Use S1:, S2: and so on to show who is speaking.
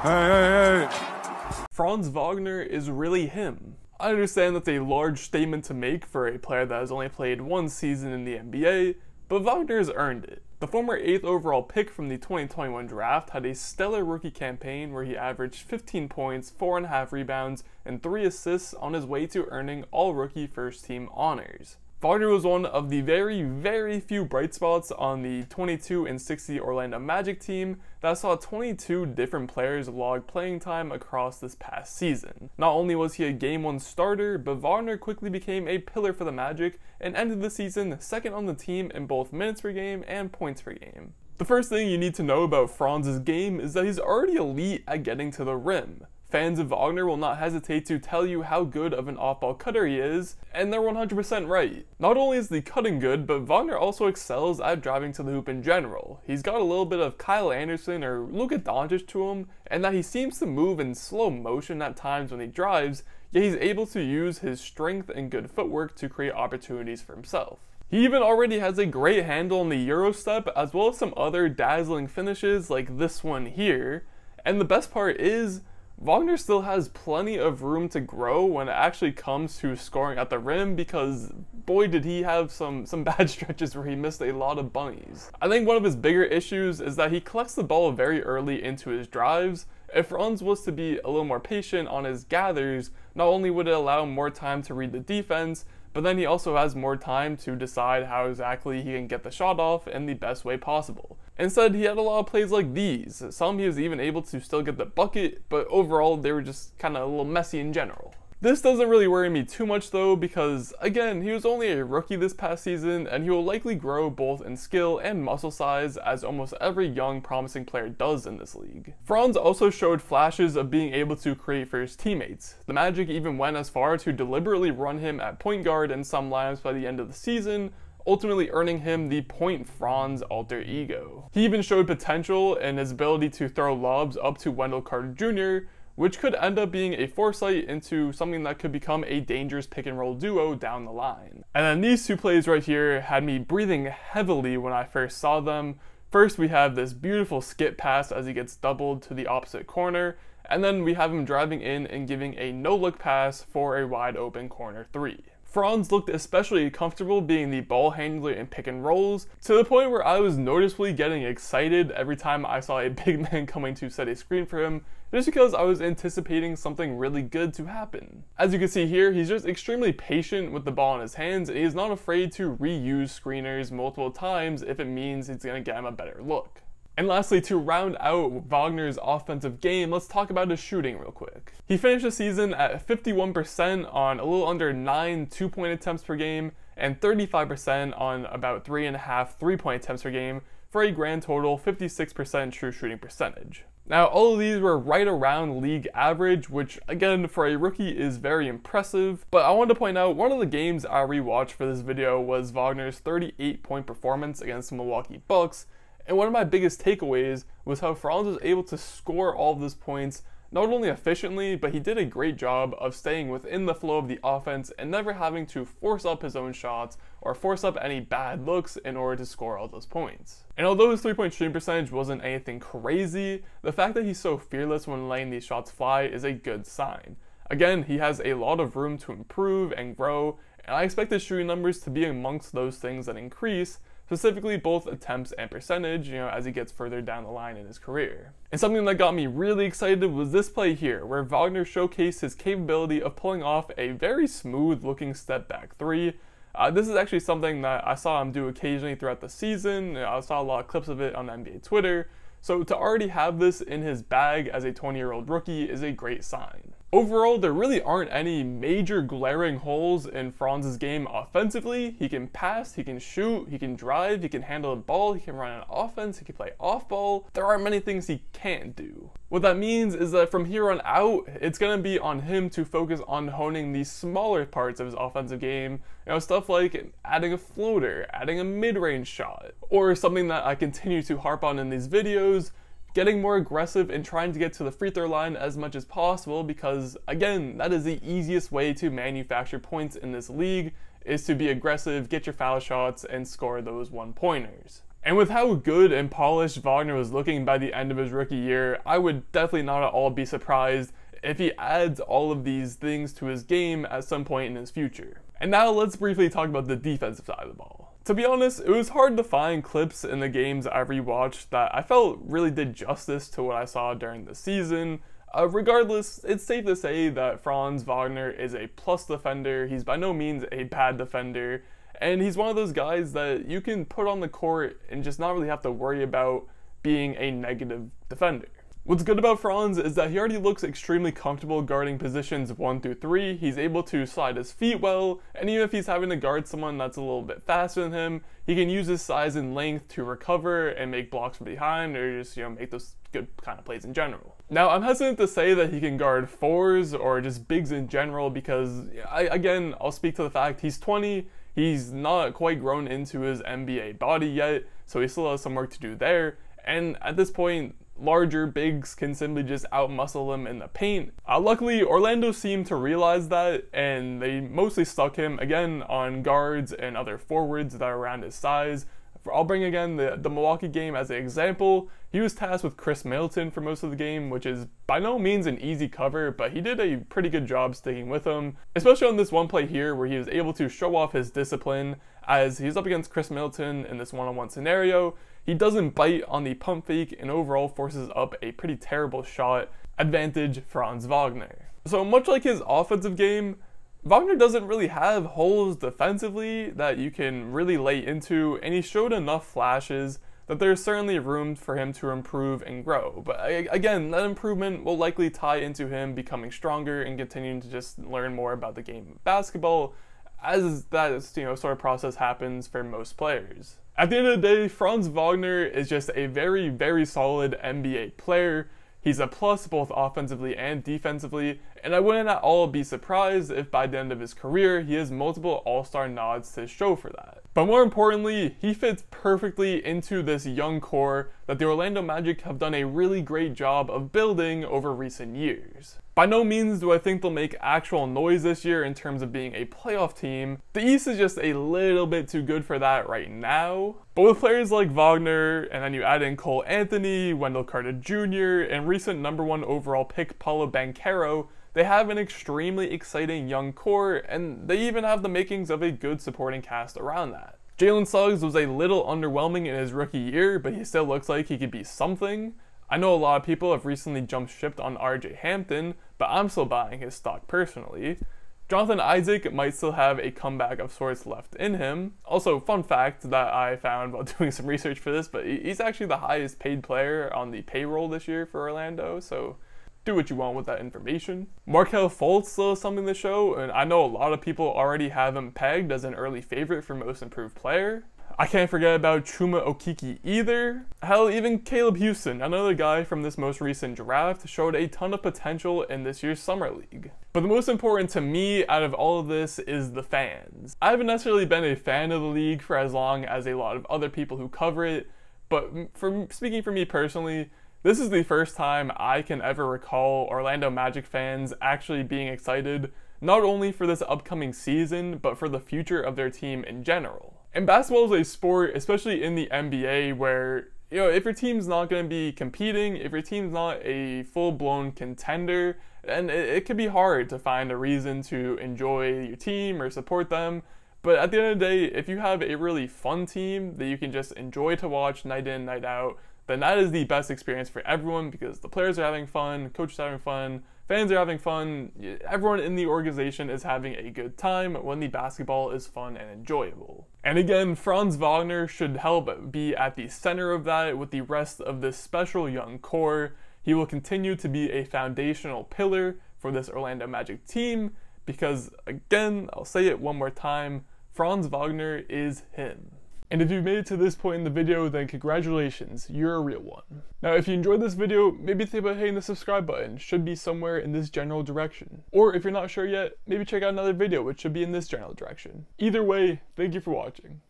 S1: Hey.
S2: Franz Wagner is really him. I understand that's a large statement to make for a player that has only played one season in the NBA, but Wagner has earned it. The former 8th overall pick from the 2021 draft had a stellar rookie campaign where he averaged 15 points, 4.5 rebounds, and 3 assists on his way to earning all-rookie first-team honors. Wagner was one of the very few bright spots on the 22-60 Orlando Magic team that saw 22 different players log playing time across this past season. Not only was he a Game 1 starter, but Wagner quickly became a pillar for the Magic and ended the season second on the team in both minutes per game and points per game. The first thing you need to know about Franz's game is that he's already elite at getting to the rim. Fans of Wagner will not hesitate to tell you how good of an off-ball cutter he is, and they're 100% right. Not only is the cutting good, but Wagner also excels at driving to the hoop in general. He's got a little bit of Kyle Anderson or Luka Doncic to him, and that he seems to move in slow motion at times when he drives, yet he's able to use his strength and good footwork to create opportunities for himself. He even already has a great handle on the Euro step, as well as some other dazzling finishes like this one here. And the best part is, Wagner still has plenty of room to grow when it actually comes to scoring at the rim, because boy did he have some bad stretches where he missed a lot of bunnies. I think one of his bigger issues is that he collects the ball very early into his drives. If Franz was to be a little more patient on his gathers, not only would it allow more time to read the defense, but then he also has more time to decide how exactly he can get the shot off in the best way possible. Instead, he had a lot of plays like these. Some he was even able to still get the bucket, but overall they were just kind of a little messy in general. This doesn't really worry me too much though, because again, he was only a rookie this past season, and he will likely grow both in skill and muscle size, as almost every young promising player does in this league. Franz also showed flashes of being able to create for his teammates. The Magic even went as far to deliberately run him at point guard in some lineups by the end of the season, ultimately earning him the Point Franz alter ego. He even showed potential in his ability to throw lobs up to Wendell Carter Jr., which could end up being a foresight into something that could become a dangerous pick and roll duo down the line. And then these two plays right here had me breathing heavily when I first saw them. First, we have this beautiful skip pass as he gets doubled to the opposite corner, and then we have him driving in and giving a no-look pass for a wide open corner 3. Franz looked especially comfortable being the ball handler in pick and rolls, to the point where I was noticeably getting excited every time I saw a big man coming to set a screen for him, just because I was anticipating something really good to happen. As you can see here, he's just extremely patient with the ball in his hands, and he is not afraid to reuse screeners multiple times if it means it's going to get him a better look. And lastly, to round out Wagner's offensive game, let's talk about his shooting real quick. He finished the season at 51% on a little under 9 2-point attempts per game, and 35% on about 3.5 3-point attempts per game, for a grand total 56% true shooting percentage. Now, all of these were right around league average, which again, for a rookie is very impressive, but I wanted to point out one of the games I rewatched for this video was Wagner's 38-point performance against the Milwaukee Bucks, and one of my biggest takeaways was how Franz was able to score all of those points not only efficiently, but he did a great job of staying within the flow of the offense and never having to force up his own shots or force up any bad looks in order to score all those points. And although his 3-point shooting percentage wasn't anything crazy, the fact that he's so fearless when letting these shots fly is a good sign. Again, he has a lot of room to improve and grow, and I expect his shooting numbers to be amongst those things that increase, specifically both attempts and percentage, as he gets further down the line in his career. And something that got me really excited was this play here, where Wagner showcased his capability of pulling off a very smooth looking step back 3. This is actually something that I saw him do occasionally throughout the season. I saw a lot of clips of it on NBA Twitter. So to already have this in his bag as a 20-year-old rookie is a great sign. Overall, there really aren't any major glaring holes in Franz's game offensively. He can pass, he can shoot, he can drive, he can handle the ball, he can run an offense, he can play off ball. There aren't many things he can't do. What that means is that from here on out, it's going to be on him to focus on honing the smaller parts of his offensive game. Stuff like adding a floater, adding a mid-range shot, or something that I continue to harp on in these videos, getting more aggressive and trying to get to the free throw line as much as possible, because again, that is the easiest way to manufacture points in this league, is to be aggressive, get your foul shots, and score those one-pointers. And with how good and polished Wagner was looking by the end of his rookie year, I would definitely not at all be surprised if he adds all of these things to his game at some point in his future. And now let's briefly talk about the defensive side of the ball. To be honest, it was hard to find clips in the games I rewatched that I felt really did justice to what I saw during the season. Regardless, it's safe to say that Franz Wagner is a plus defender. He's by no means a bad defender, and he's one of those guys that you can put on the court and just not really have to worry about being a negative defender. What's good about Franz is that he already looks extremely comfortable guarding positions 1 through 3. He's able to slide his feet well, and even if he's having to guard someone that's a little bit faster than him, he can use his size and length to recover and make blocks from behind, or just, make those good kind of plays in general. Now, I'm hesitant to say that he can guard 4s or just bigs in general because, again, I'll speak to the fact he's 20, he's not quite grown into his NBA body yet, so he still has some work to do there, and at this point, larger bigs can simply just outmuscle him in the paint. Luckily, Orlando seemed to realize that, and they mostly stuck him, again, on guards and other forwards that are around his size. I'll bring again the Milwaukee game as an example. He was tasked with Chris Middleton for most of the game, which is by no means an easy cover, but he did a pretty good job sticking with him, especially on this one play here where he was able to show off his discipline as he's up against Chris Middleton in this one-on-one scenario. He doesn't bite on the pump fake and overall forces up a pretty terrible shot. Advantage Franz Wagner. So much like his offensive game, Wagner doesn't really have holes defensively that you can really lay into, and he showed enough flashes that there's certainly room for him to improve and grow. But again, that improvement will likely tie into him becoming stronger and continuing to just learn more about the game of basketball as that sort of process happens for most players. At the end of the day, Franz Wagner is just a very, very solid NBA player. He's a plus both offensively and defensively, and I wouldn't at all be surprised if by the end of his career he has multiple all-star nods to show for that. But more importantly, he fits perfectly into this young core that the Orlando Magic have done a really great job of building over recent years. By no means do I think they'll make actual noise this year in terms of being a playoff team. The East is just a little bit too good for that right now. But with players like Wagner, and then you add in Cole Anthony, Wendell Carter Jr., and recent #1 overall pick Paolo Banchero, they have an extremely exciting young core, and they even have the makings of a good supporting cast around that. Jalen Suggs was a little underwhelming in his rookie year, but he still looks like he could be something. I know a lot of people have recently jumped ship on RJ Hampton, but I'm still buying his stock personally. Jonathan Isaac might still have a comeback of sorts left in him. Also, fun fact that I found while doing some research for this, but he's actually the highest paid player on the payroll this year for Orlando, so do what you want with that information. Markelle Fultz still has something to show, and I know a lot of people already have him pegged as an early favorite for most improved player. I can't forget about Chuma Okeke either. Hell, even Caleb Houston, another guy from this most recent draft, showed a ton of potential in this year's Summer League. But the most important to me out of all of this is the fans. I haven't necessarily been a fan of the league for as long as a lot of other people who cover it, but speaking for me personally, this is the first time I can ever recall Orlando Magic fans actually being excited, not only for this upcoming season, but for the future of their team in general. And basketball is a sport, especially in the NBA, where, if your team's not going to be competing, if your team's not a full-blown contender, then it can be hard to find a reason to enjoy your team or support them. But at the end of the day, if you have a really fun team that you can just enjoy to watch night in, night out, then that is the best experience for everyone because the players are having fun, coaches are having fun, fans are having fun, everyone in the organization is having a good time when the basketball is fun and enjoyable. And again, Franz Wagner should help be at the center of that with the rest of this special young core. He will continue to be a foundational pillar for this Orlando Magic team because, again, I'll say it one more time, Franz Wagner is him. And if you've made it to this point in the video, then congratulations, you're a real one. Now, if you enjoyed this video, maybe think about hitting the subscribe button. It should be somewhere in this general direction. Or if you're not sure yet, maybe check out another video which should be in this general direction. Either way, thank you for watching.